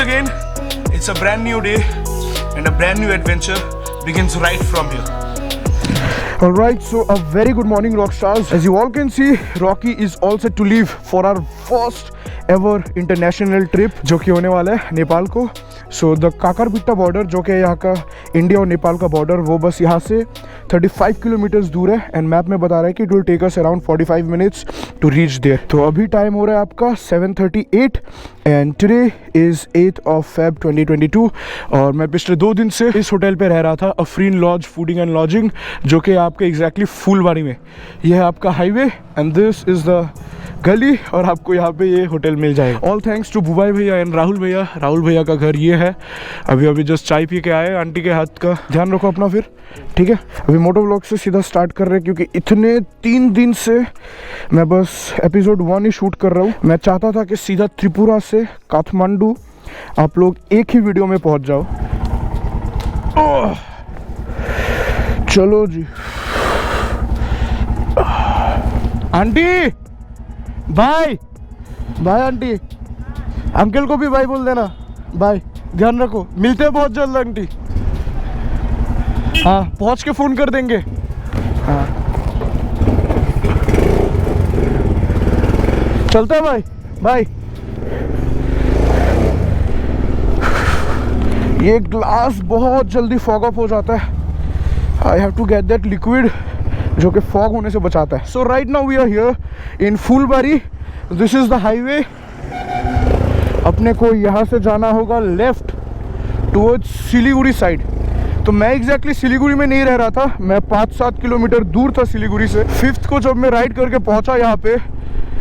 again. It's a brand new day and a brand new adventure begins right from here. Alright, so a very good morning rockstars. As you all can see, Rocky is all set to leave for our first ever international trip जो कि होने वाला है नेपाल को. So the काकरबिट्टा border जो कि यहाँ का इंडिया और नेपाल का बॉर्डर, वो बस यहाँ से 35 किलोमीटर्स दूर है एंड मैप में बता रहा है कि it will take us around 45 minutes to reach there. तो अभी टाइम हो रहा है आपका 7:38 and today is 8th of Feb 2022 और मैं पिछले 2 दिन से इस होटल पे रह रहा था, Afreen lodge fooding and lodging, जो कि आपके एग्जैक्टली फूलबाड़ी में. यह है आपका highway and this is the gali और आपको यहाँ पे ये होटल मिल जाएगा. ऑल थैंक्स टू बुबाई भैया एंड राहुल भैया. राहुल भैया का घर ये है. अभी जस्ट चाय पी के आए. आंटी के हाथ का ध्यान रखो अपना फिर, ठीक है. अभी मोटो व्लॉग से सीधा स्टार्ट कर रहे हैं क्योंकि इतने 3 दिन से मैं बस एपिसोड 1 ही शूट कर रहा हूँ. मैं चाहता था कि सीधा त्रिपुरा से काठमांडू आप लोग एक ही वीडियो में पहुँच जाओ. चलो जी. Aunty bye bye. Aunty uncle को भी बाय बोल देना. बाय, ध्यान रखो. मिलते हैं बहुत जल्द आंटी. हाँ, पहुंच के फोन कर देंगे. हाँ चलते हैं भाई. बाय. ये ग्लास बहुत जल्दी फॉग अप हो जाता है. I have to get that liquid जो कि फॉग होने से बचाता है. So right now we are here in Phulbari. This is the highway. अपने को यहाँ से जाना होगा लेफ्ट टुवर्ड्स सिलीगुड़ी साइड. तो मैं एग्जैक्टली सिलीगुड़ी में नहीं रह रहा था, मैं 5-7 किलोमीटर दूर था सिलीगुड़ी से. 5th को जब मैं राइड करके पहुंचा यहाँ पे,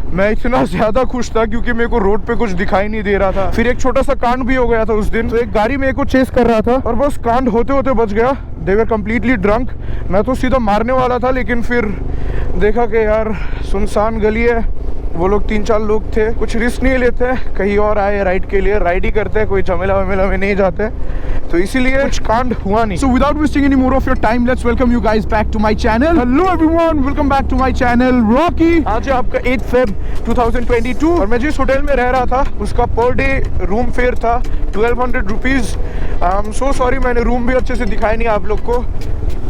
मैं इतना ज़्यादा खुश था क्योंकि मेरे को रोड पे कुछ दिखाई नहीं दे रहा था. फिर एक छोटा सा कांड भी हो गया था उस दिन. तो एक गाड़ी मेरे को चेस कर रहा था और बस कांड होते होते बच गया. दे वर कम्प्लीटली ड्रंक. मैं तो सीधा मारने वाला था लेकिन फिर देखा कि यार सुनसान गली है, वो लोग 3-4 लोग थे, कुछ रिस्क नहीं लेते, कहीं और आए राइड के लिए, राइड ही करते हैं, कोई झमेला वमेला में नहीं जाते, तो इसीलिए कुछ कांड हुआ नहीं. So without wasting any more of your time, let's welcome you guys back to my channel. Hello everyone, welcome back to my channel Rocky. आज है आपका 8th Feb 2022 और मैं जिस होटल में रह रहा था उसका पर डे रूम फेयर था 1200 rupees. I am so sorry, मैंने रूम भी अच्छे से दिखाया नहीं आप लोग को.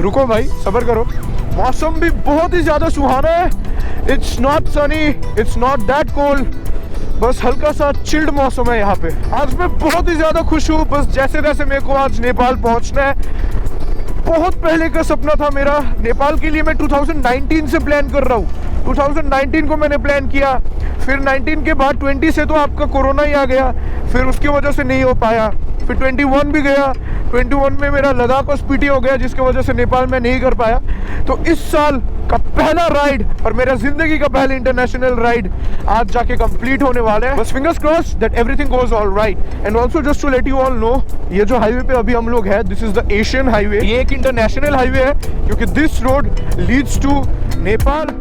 रुको भाई, सब्र करो. मौसम भी बहुत ही ज़्यादा सुहाना है. It's not Sunny, it's not that cold, बस हल्का सा चिल्ड मौसम है यहाँ पे. आज मैं बहुत ही ज़्यादा खुश हूँ. बस जैसे तैसे मेरे को आज नेपाल पहुँचना है. बहुत पहले का सपना था मेरा नेपाल के लिए. मैं 2019 से प्लान कर रहा हूँ. 2019 को मैंने प्लान किया, फिर 19 के बाद 20 से तो आपका कोरोना ही आ गया, फिर उसकी वजह से नहीं हो पाया. फिर 21 भी गया. 21 में मेरा लद्दाख और स्पीटी हो गया जिसकी वजह से नेपाल में नहीं कर पाया. तो इस साल का पहला राइड और मेरा जिंदगी का पहला इंटरनेशनल राइड आज जाके कंप्लीट होने वाला है. बस fingers crossed that everything goes all right. And also just to let you all know, ये जो हाईवे पे अभी हम लोग हैं, this is the Asian highway. ये एक इंटरनेशनल हाईवे है क्योंकि this road leads to Nepal.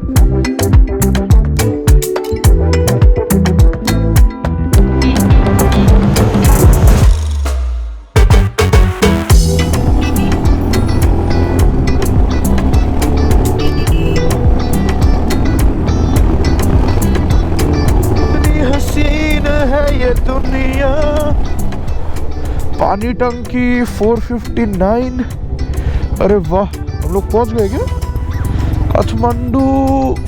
दुनिया. पानी टंकी 459. अरे वाह, हम लोग पहुंच गए क्या? Kathmandu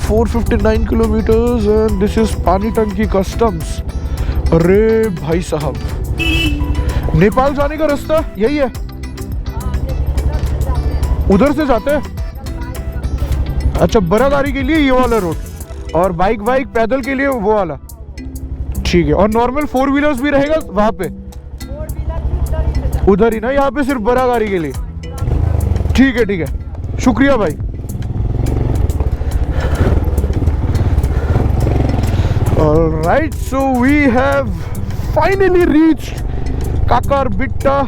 459 kilometres and this is पानी टंकी कस्टम्स. अरे भाई साहब, नेपाल जाने का रास्ता यही है. उधर से जाते हैं. अच्छा, बरादारी के लिए ये वाला रोड और बाइक पैदल के लिए वो वाला. ठीक है. और नॉर्मल 4 व्हीलर्स भी रहेगा वहां पे? उधर ही ना, यहाँ पे सिर्फ बड़ा गाड़ी के लिए. ठीक है ठीक है, शुक्रिया भाई. Alright, so we have finally reached Kakarbhitta.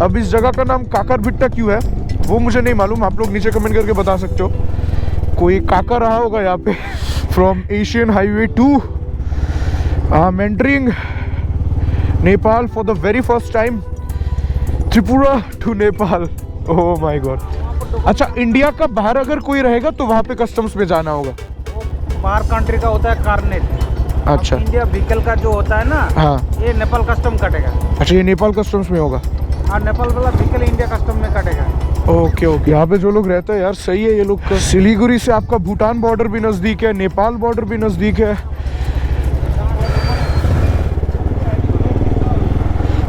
अब इस जगह का नाम काकरबिट्टा क्यों है वो मुझे नहीं मालूम, आप लोग नीचे कमेंट करके बता सकते हो. कोई काका रहा होगा यहाँ पे. From Asian highway 2 I am entering Nepal for the very first time. Tripura to Nepal. Oh my god. अच्छा, इंडिया का बाहर अगर कोई रहेगा तो वहाँ पे कस्टम्स में जाना होगा? बाहर कंट्री का होता है कार्नेट. अच्छा इंडिया व्हीकल का जो होता है ना, हाँ ये नेपाल कस्टम कटेगा। अच्छा, ये नेपाल कस्टम्स में होगा। और नेपाल वाला व्हीकल इंडिया कस्टम में कटेगा। ओके ओके, यहाँ पे जो लोग रहते हैं यार सही है ये लोग का। सिलीगुड़ी से आपका भूटान बॉर्डर भी नज़दीक है, नेपाल बॉर्डर भी नज़दीक है।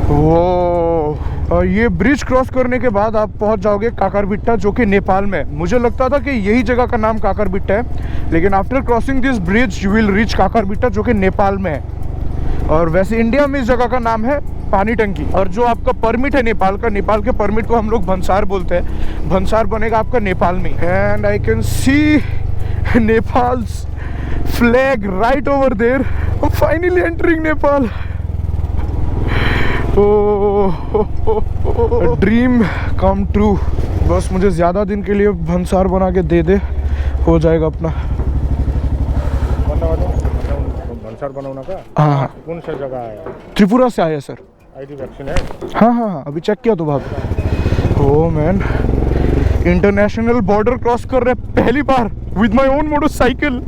वो ये ब्रिज क्रॉस करने के बाद आप पहुंच जाओगे काकरबिट्टा, जो कि नेपाल में है। मुझे लगता था कि यही जगह का नाम काकरबिट्टा है, लेकिन after crossing this bridge you will reach Kakarbhitta, जो कि नेपाल में है। और वैसे इंडिया में इस जगह का नाम है पानी टंकी। और जो आपका परमिट है नेपाल का, नेपाल के परमिट को हम लोग भंसार बोलते हैं। भंसार बनेगा आपका नेपाल में। And I can see Nepal's flag right over there. Finally entering Nepal. Dream come true. बस मुझे ज़्यादा दिन के लिए भंसार बना के दे दे, हो जाएगा अपना। भंसार बनाना का? हाँ, कौन सा जगह है? त्रिपुरा से आया सर। आईडी वैक्सीन है? हाँ, अभी चेक किया तो भाभी। Oh man, international border cross कर रहे पहली बार विद माय ओन मोटरसाइकिल।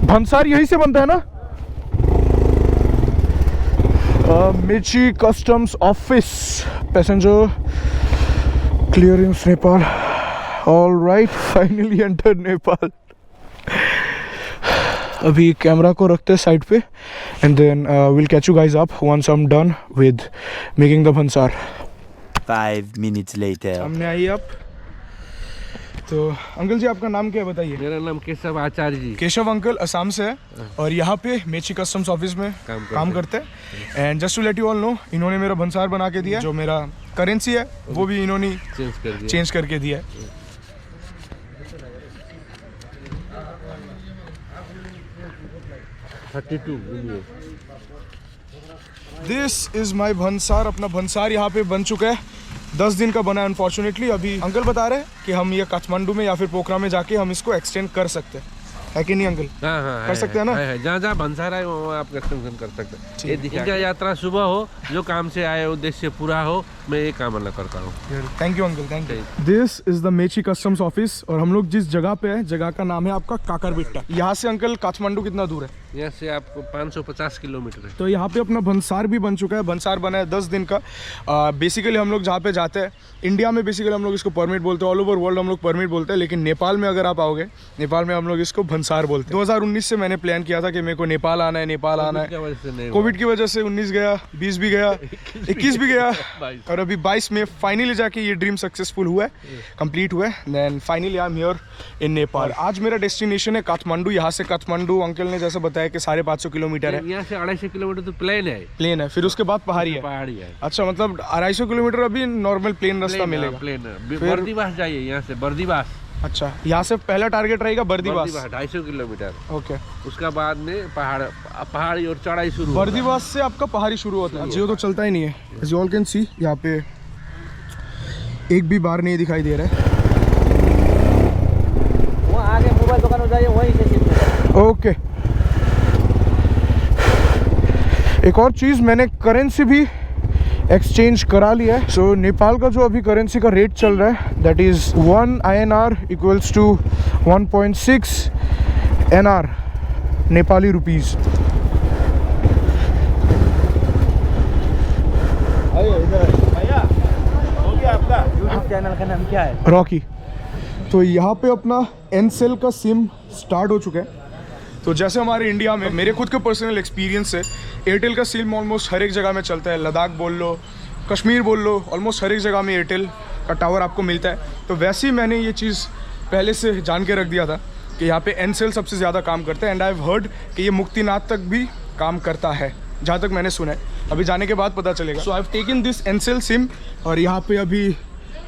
भंसार यहीं से बनता है ना? Mechi customs office, passenger clearance Nepal. All right, finally enter Nepal. अभी कैमरा को रखते हैं साइड पे, and then will catch you guys up once I am done with making the bhansar. 5 minutes later. हमने आई अब। तो अंकल जी आपका नाम क्या है बताइए? मेरा नाम केशव आचार्य जी। केशव अंकल असम से है और यहाँ पे मेची कस्टम्स ऑफिस में काम करते हैं। And just to let you all know, इन्होंने मेरा भंसार बना के दिया। जो मेरा करेंसी है वो भी इन्होंने चेंज करके दिया है। This is my bhansar. अपना भंसार यहाँ पे बन चुका है, 10 दिन का बना है अनफॉर्चुनेटली। अभी अंकल बता रहे हैं कि हम ये काठमांडू में या फिर पोखरा में जाके हम इसको एक्सटेंड कर सकते हैं, है कि नहीं अंकल? हाँ, कर सकते हैं ना? जहाँ जहाँ भंसार है वहाँ आप एक्सटेंशन कर सकते हैं। ये इनका यात्रा शुभ हो, जो काम से आए उद्देश्य पूरा हो, मैं ये कामना करता हूँ। Thank you uncle, thank you. This is the Mechi customs office और हम लोग जिस जगह पे है, जगह का नाम है आपका काकरबिट्टा। यहाँ से अंकल काठमांडू कितना दूर है? यहाँ से आपको 550 किलोमीटर है। तो यहाँ पे अपना भंसार भी बन चुका है। भंसार बना है 10 दिन का। बेसिकली हम लोग जहाँ पे जाते हैं, इंडिया में बेसिकली हम लोग इसको परमिट बोलते हैं, ऑल ओवर वर्ल्ड हम लोग परमिट बोलते हैं, लेकिन नेपाल में अगर आप आओगे, नेपाल में हम लोग इसको भंसार बोलते हैं। 2019 से मैंने प्लान किया था कि मेरे को नेपाल आना है, नेपाल आना है। कोविड की वजह से 19 गया, 20 भी गया, 21 भी गया, और अभी 22 में फाइनली जाके ये ड्रीम सक्सेसफुल हुआ है, कंप्लीट हुआ है। Then finally I am here in Nepal. आज मेरा डेस्टिनेशन है काठमांडू। यहाँ से काठमांडू अंकल ने जैसे बताया कि 550 किलोमीटर है। यहाँ से 250 किलोमीटर तो प्लेन है, फिर उसके बाद पहाड़ी है। अच्छा, मतलब 250 किलोमीटर अभी नॉर्मल प्लेन रास्ता मिलेगा। बर्दीवास जाइए यहाँ से, बर्दीवास। अच्छा, यहाँ से पहला टारगेट रहेगा बर्दीवास, 250 किलोमीटर। ओके। उसका बाद में पहाड़ी और चढ़ाई शुरू। बर्दीवास से आपका पहाड़ी शुरू होता है। जियो तो चलता ही नहीं है। As you all can see, यहाँ पे एक भी बार नहीं दिखाई दे रहा है। वहाँ आगे मोबाइल दुकान में जाइए, वहीं से। ओके। एक और चीज़, मैंने करेंसी भी एक्सचेंज करा लिया है। सो नेपाल का जो अभी करेंसी का रेट चल रहा है, that is 1 INR equals to 1.6 NR Nepali rupees. YouTube channel का नाम क्या है? रॉकी। तो यहाँ पे अपना एनसेल का सिम स्टार्ट हो चुका है। तो जैसे हमारे इंडिया में, मेरे खुद के पर्सनल एक्सपीरियंस से, एयरटेल का सिम ऑलमोस्ट हर एक जगह में चलता है। लद्दाख बोल लो, कश्मीर बोल लो, ऑलमोस्ट हर एक जगह में एयरटेल का टावर आपको मिलता है। तो वैसे ही मैंने ये चीज़ पहले से जान के रख दिया था कि यहाँ पे एनसेल सबसे ज़्यादा काम करता है। एंड आई हैव हर्ड कि ये मुक्तिनाथ तक भी काम करता है, जहाँ तक मैंने सुना है। अभी जाने के बाद पता चलेगा। So I have taken this Ncell SIM और यहाँ पे अभी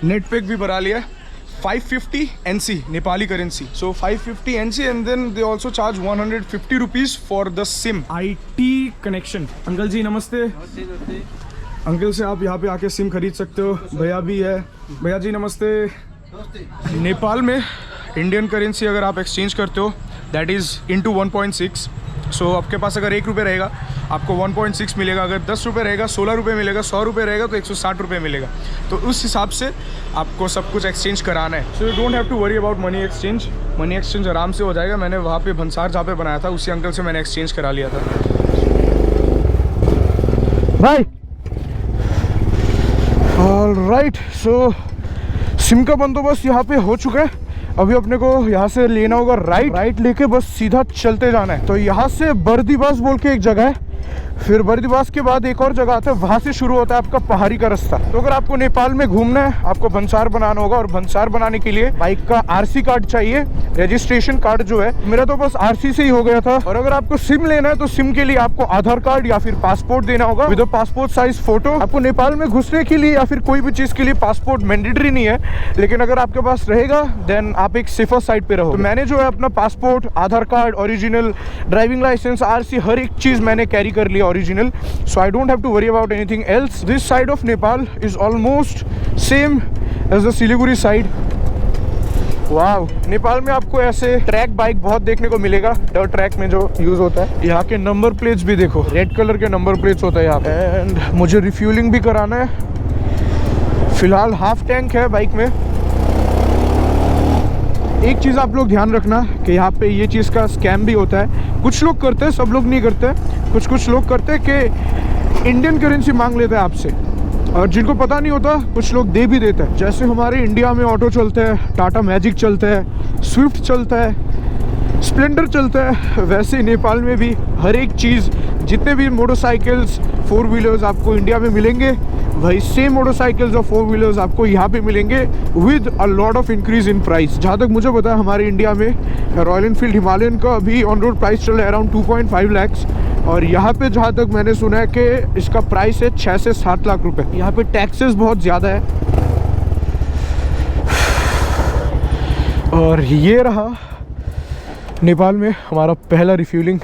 नेट पैक भी भरा लिया है। 550 NC Nepali currency. So 550 NC and then they also charge 150 rupees for the SIM IT connection। Uncle ji नमस्ते। अंकल से आप यहाँ पे आके सिम खरीद सकते हो। भैया भी है। भैया जी नमस्ते। नेपाल में इंडियन करेंसी अगर आप एक्सचेंज करते हो, दैट इज़ इंटू 1.6। सो आपके पास अगर 1 रुपये रहेगा आपको 1.6 मिलेगा। अगर 10 रुपये रहेगा 16 रुपये मिलेगा। 100 रुपये रहेगा तो 160 रुपये मिलेगा। तो उस हिसाब से आपको सब कुछ एक्सचेंज कराना है। So you don't have to worry about money exchange. Money exchange आराम से हो जाएगा। मैंने वहाँ पे भंसार जहाँ पे बनाया था, उसी अंकल से मैंने एक्सचेंज करा लिया था। भाई ऑलराइट, सो सिम का बंदोबस्त यहाँ पे हो चुका है। अभी अपने को यहाँ से लेना होगा राइट लेके बस सीधा चलते जाना है। तो यहाँ से बर्दीबास बोल के एक जगह है, फिर बर्दीबास के बाद एक और जगह आता है, वहाँ से शुरू होता है आपका पहाड़ी का रास्ता। तो अगर आपको नेपाल में घूमना है, आपको भंसार बनाना होगा, और भंसार बनाने के लिए बाइक का आरसी कार्ड चाहिए, रजिस्ट्रेशन कार्ड जो है। मेरा तो बस आरसी से ही हो गया था। और अगर आपको सिम लेना है तो सिम के लिए आपको आधार कार्ड या फिर पासपोर्ट देना होगा विद पासपोर्ट साइज फोटो। आपको नेपाल में घुसने के लिए या फिर कोई भी चीज के लिए पासपोर्ट मैंडेटरी नहीं है, लेकिन अगर आपके पास रहेगा देन आप एक सेफर साइड पे रहो। तो मैंने जो है अपना passport, Aadhaar card, original driving licence, RC, हर एक चीज मैंने कैरी कर लिया original, so I don't have to worry about anything else. This side of Nepal is almost same as the Siliguri side. Wow, Nepal में आपको ऐसे ट्रैक बाइक बहुत देखने को मिलेगा, डर्ट ट्रैक में जो यूज होता है। यहाँ के नंबर प्लेट्स भी देखो, रेड कलर के नंबर प्लेट्स होता है यहाँ पे। एंड मुझे रिफ्यूलिंग भी कराना है। फिलहाल हाफ टैंक है बाइक में। एक चीज़ आप लोग ध्यान रखना कि यहाँ पे ये चीज़ का स्कैम भी होता है। कुछ लोग करते हैं, सब लोग नहीं करते। कुछ लोग करते हैं कि इंडियन करेंसी मांग लेते हैं आपसे, और जिनको पता नहीं होता कुछ लोग दे भी देते हैं। जैसे हमारे इंडिया में ऑटो चलते हैं, टाटा मैजिक चलता है, स्विफ्ट चलता है, स्प्लेंडर चलता है, वैसे नेपाल में भी हर एक चीज़, जितने भी मोटरसाइकिल्स, 4 व्हीलर्स आपको इंडिया में मिलेंगे, वही सेम मोटरसाइकिल्स और 4 व्हीलर्स आपको यहाँ पे मिलेंगे with a lot of increase in price. जहाँ तक मुझे पता है हमारे इंडिया में रॉयल एनफील्ड हिमालयन का अभी ऑन रोड प्राइस चल रहा है अराउंड 2.5 लाख, और यहाँ पे जहाँ तक मैंने सुना है कि इसका प्राइस है 6 से 7 लाख रुपए। यहाँ पे टैक्सेस बहुत ज़्यादा है। और ये रहा नेपाल में हमारा पहला रिफ्यूलिंग।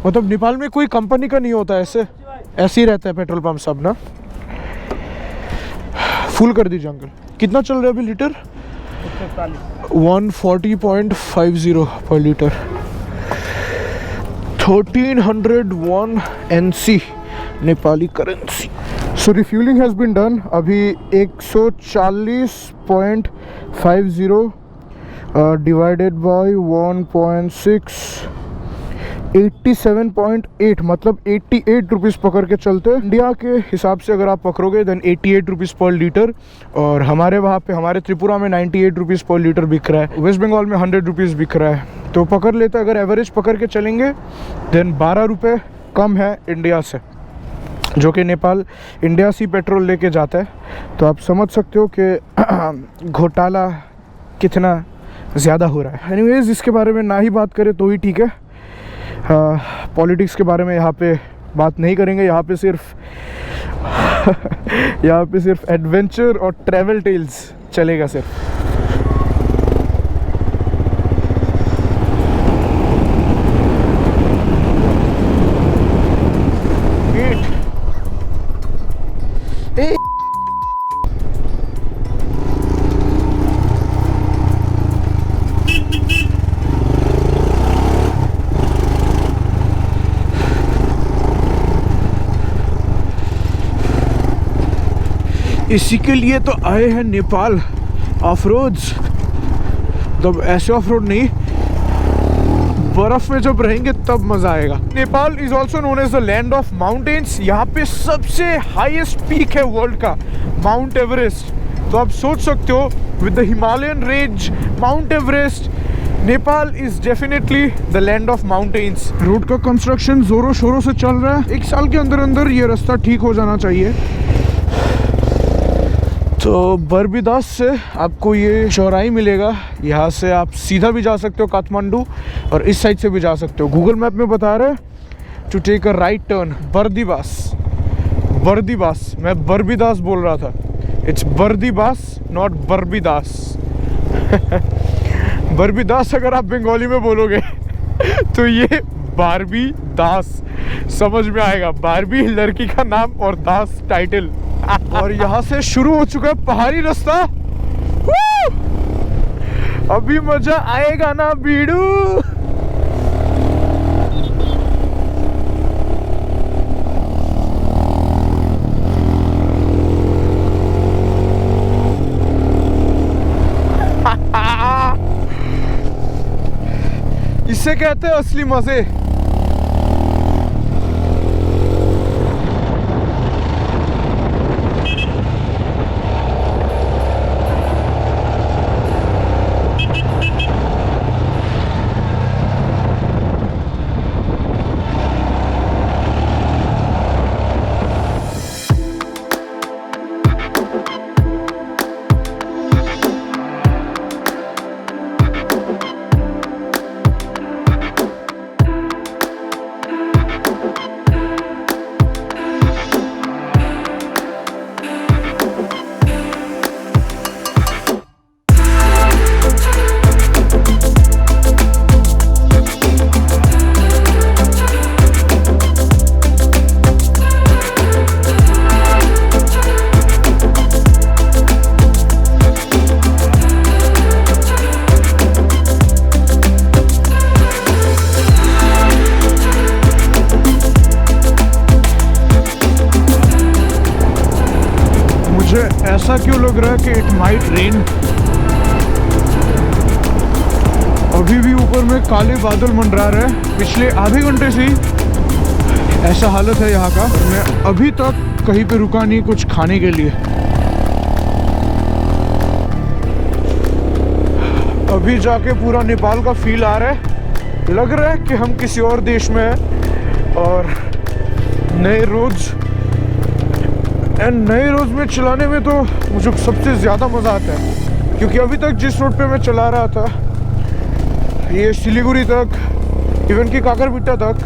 मतलब नेपाल में कोई कंपनी का नहीं होता, ऐसे ही रहता है पेट्रोल पंप सब ना। फुल कर दीजिए अंकल। कितना चल रहा है अभी litre? 140.50 per litre, 1301 NC Nepali currency. So refuelling has been done. अभी 140.50 डिवाइडेड बाय 1.6, 87.8, मतलब 88 रुपीज़ पकड़ के चलते। इंडिया के हिसाब से अगर आप पकड़ोगे देन 88 रुपीज़ पर लीटर, और हमारे वहाँ पे हमारे त्रिपुरा में 98 रुपीज़ पर लीटर बिक रहा है, वेस्ट बंगाल में 100 रुपीज़ बिक रहा है। तो पकड़ लेते, अगर एवरेज पकड़ के चलेंगे देन 12 रुपये कम है इंडिया से, जो कि नेपाल इंडिया से पेट्रोल लेके जाता है। तो आप समझ सकते हो कि घोटाला कितना ज़्यादा हो रहा है। एनीवेज, इसके बारे में ना ही बात करें तो ही ठीक है। पॉलिटिक्स के बारे में यहाँ पे बात नहीं करेंगे। यहाँ पे सिर्फ एडवेंचर और ट्रैवल टेल्स चलेगा सिर्फ। इसी के लिए तो आए हैं नेपाल ऑफ रोड्स। तब ऐसे ऑफ रोड नहीं, बर्फ में जब रहेंगे तब मजा आएगा। Nepal is also known as the land of mountains. यहाँ पे सबसे हाईएस्ट पीक है वर्ल्ड का, माउंट एवरेस्ट। तो आप सोच सकते हो with the Himalayan range, Mount Everest, Nepal is definitely the land of mountains. Road का कंस्ट्रक्शन जोरों शोरों से चल रहा है। 1 साल के अंदर अंदर ये रास्ता ठीक हो जाना चाहिए। तो बर्बीदास से आपको ये चौराही मिलेगा, यहाँ से आप सीधा भी जा सकते हो काठमांडू, और इस साइड से भी जा सकते हो। गूगल मैप में बता रहे to take a right turn Bardibas. मैं बर्बीदास बोल रहा था, इट्स बर्दीबास नॉट बर्बीदास। बर्बीदास अगर आप बंगाली में बोलोगे तो ये बारबी दास समझ में आएगा। बारबी लड़की का नाम और दास टाइटल। और यहाँ से शुरू हो चुका है पहाड़ी रास्ता। अभी मजा आएगा ना बीड़ू। इसे कहते हैं असली मजे। ऐसा क्यों लग रहा है कि इट माइट रेन। अभी भी ऊपर में काले बादल मंडरा रहे हैं। पिछले आधे घंटे से ही ऐसा हालत है यहाँ का। मैं अभी तक कहीं पे रुका नहीं कुछ खाने के लिए। अभी जाके पूरा नेपाल का फील आ रहा है। लग रहा है कि हम किसी और देश में हैं और नए रोड्स में चलाने में तो मुझे सबसे ज़्यादा मज़ा आता है, क्योंकि अभी तक जिस रोड पे मैं चला रहा था, ये सिलीगुड़ी तक, इवन कि काकरबिट्टा तक,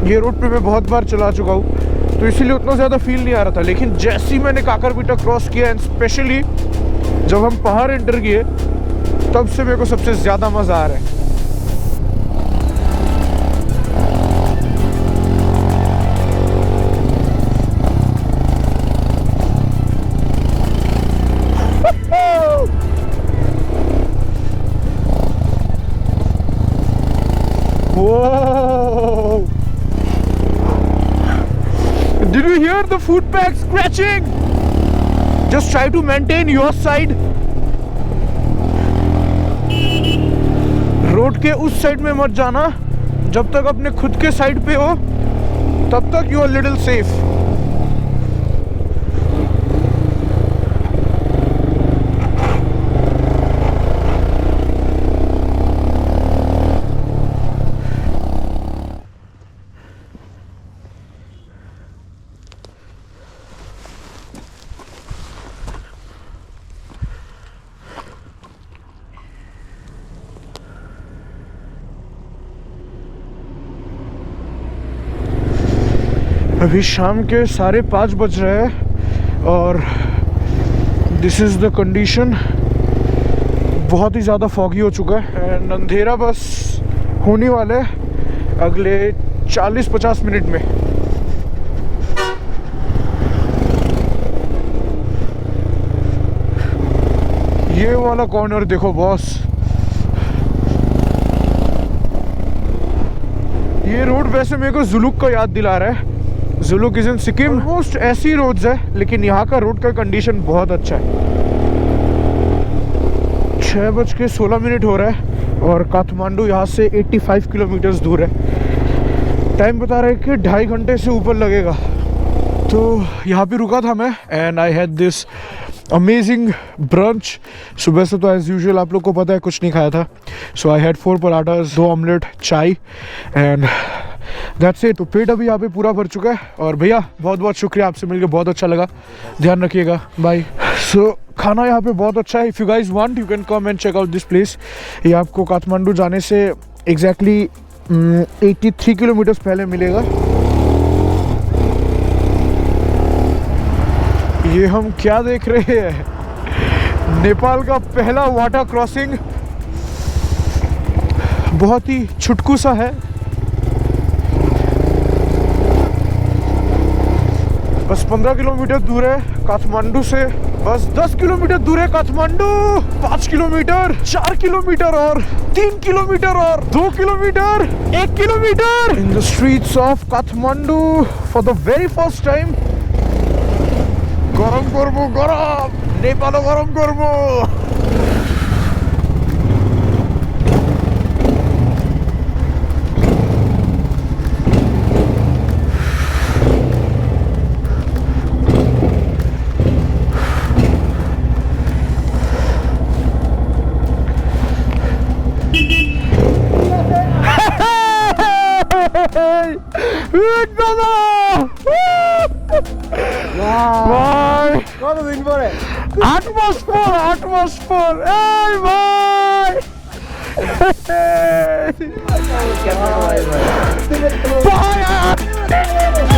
ये रोड पे मैं बहुत बार चला चुका हूँ, तो इसीलिए उतना ज़्यादा फील नहीं आ रहा था। लेकिन जैसे ही मैंने काकरबिट्टा क्रॉस किया एंड स्पेशली जब हम पहाड़ एंटर किए, तब से मेरे को सबसे ज़्यादा मज़ा आ रहा है। Whoa! Did you hear the foot pack scratching? Just try to maintain your side. Road के उस साइड में मत जाना। जब तक अपने खुद के साइड पे हो तब तक यू आर लिटिल सेफ। अभी शाम के 5:30 बज रहे हैं और दिस इज़ द कंडीशन। बहुत ही ज़्यादा फॉगी हो चुका है एंड अंधेरा बस होने वाला है अगले 40-50 मिनट में। ये वाला कॉर्नर देखो बॉस, ये रोड वैसे मेरे को जुलुक का याद दिला रहा है। Zuluk is in Sikkim. Almost ऐसी रोड्स है, लेकिन यहाँ का रोड का कंडीशन बहुत अच्छा है। 6:16 हो रहा है और काठमांडू यहाँ से 85 किलोमीटर्स दूर है। टाइम बता रहा है कि 2.5 घंटे से ऊपर लगेगा। तो यहाँ पे रुका था मैं and I had this amazing brunch. सुबह से तो एज यूजुअल आप लोग को पता है कुछ नहीं खाया था। सो आई हैड 4 पराठास, 2 ऑमलेट, चाय एंड दैट्स इट। तो पेट अभी यहाँ पे पूरा भर चुका है। और भैया बहुत बहुत शुक्रिया, आपसे मिलकर बहुत अच्छा लगा। ध्यान रखिएगा, बाय। सो खाना यहाँ पे बहुत अच्छा है। If you guys want you can come and check out this place. ये आपको काठमांडू जाने से एग्जैक्टली 83 किलोमीटर्स पहले मिलेगा। ये हम क्या देख रहे हैं? नेपाल का पहला वाटर क्रॉसिंग। बहुत ही छुटकू सा है, बस 15 किलोमीटर दूर है काठमांडू से। बस 10 किलोमीटर दूर है काठमांडू। 5 किलोमीटर, 4 किलोमीटर और 3 किलोमीटर और 2 kilometre, 1 kilometre in the streets of Kathmandu for the very first time. गरम करबो, गरम नेपाल गरम करबो। কতদিন পরে 8 মাস পর এই ভাই ভাই